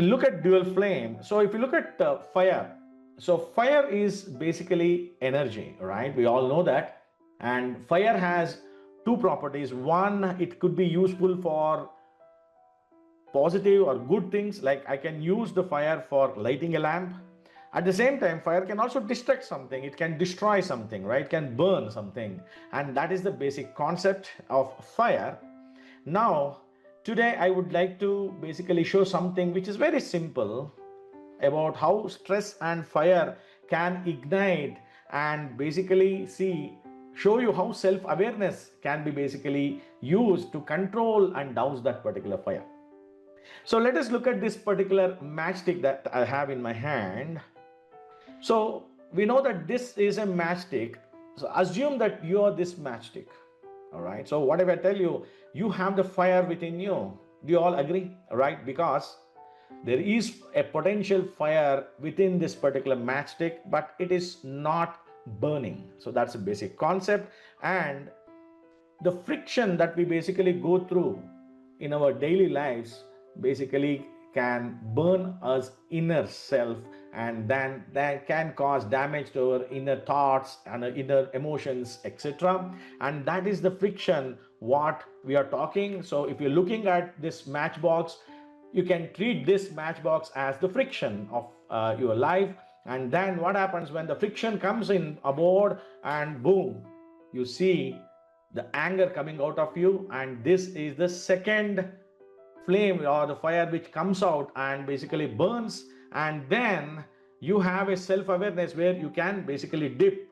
we look at dual flame. So if you look at fire, so fire is basically energy, right? We all know that. And fire has two properties. One, it could be useful for positive or good things, like I can use the fire for lighting a lamp. At the same time, fire can also destruct something, it can destroy something, right? It can burn something. And that is the basic concept of fire. Now today I would like to basically show something which is very simple about how stress and fire can ignite, and basically show you how self awareness can be basically used to control and douse that particular fire. So let us look at this particular matchstick that I have in my hand. So we know that this is a matchstick. So assume that you are this matchstick. All right. So what if I tell you, you have the fire within you? Do you all agree? All right. Because there is a potential fire within this particular matchstick, but it is not burning. So that's a basic concept. And the friction that we basically go through in our daily lives basically can burn us inner self, and then that can cause damage to our inner thoughts and our inner emotions, etc. And that is the friction what we are talking. So if you're looking at this matchbox, you can treat this matchbox as the friction of your life. And then what happens when the friction comes in aboard, and boom, you see the anger coming out of you, and this is the second flame or the fire which comes out and basically burns. And then you have a self-awareness where you can basically dip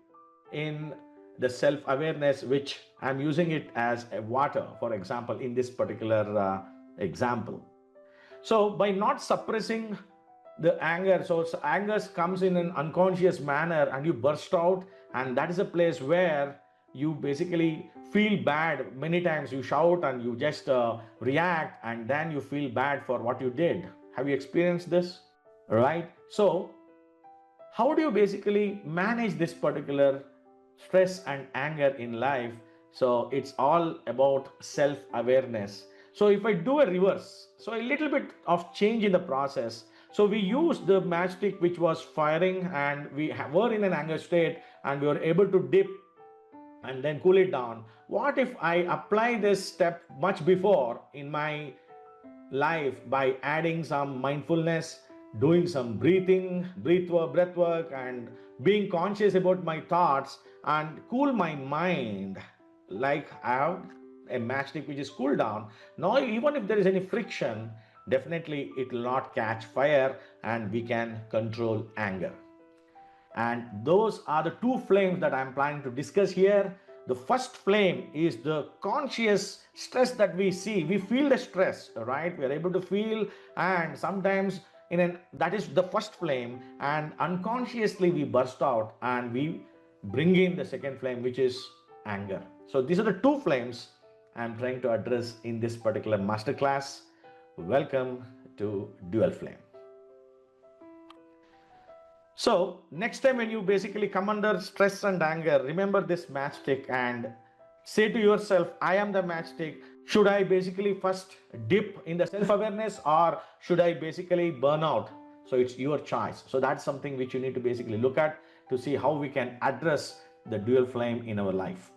in the self-awareness, which I'm using it as a water, for example, in this particular example. So by not suppressing the anger, so anger comes in an unconscious manner and you burst out, and that is a place where you basically feel bad. Many times you shout and you just react, and then you feel bad for what you did. Have you experienced this? Right? So how do you basically manage this particular stress and anger in life? So it's all about self-awareness. So if I do a reverse, so a little bit of change in the process. So we used the matchstick which was firing, and we were in an anger state, and we were able to dip and then cool it down. What if I apply this step much before in my life by adding some mindfulness, doing some breath work, and being conscious about my thoughts and cool my mind, like I have a matchstick which is cooled down. Now, even if there is any friction, definitely it will not catch fire, and we can control anger. And those are the two flames that I'm planning to discuss here. The first flame is the conscious stress that we see. We feel the stress, right? We are able to feel, and sometimes that is the first flame, and unconsciously we burst out and we bring in the second flame, which is anger. So these are the two flames I'm trying to address in this particular masterclass. Welcome to Dual Flame. So next time when you basically come under stress and anger, remember this matchstick and say to yourself, I am the matchstick. Should I basically first dip in the self-awareness, or should I basically burn out? So it's your choice. So that's something which you need to basically look at to see how we can address the dual flame in our life.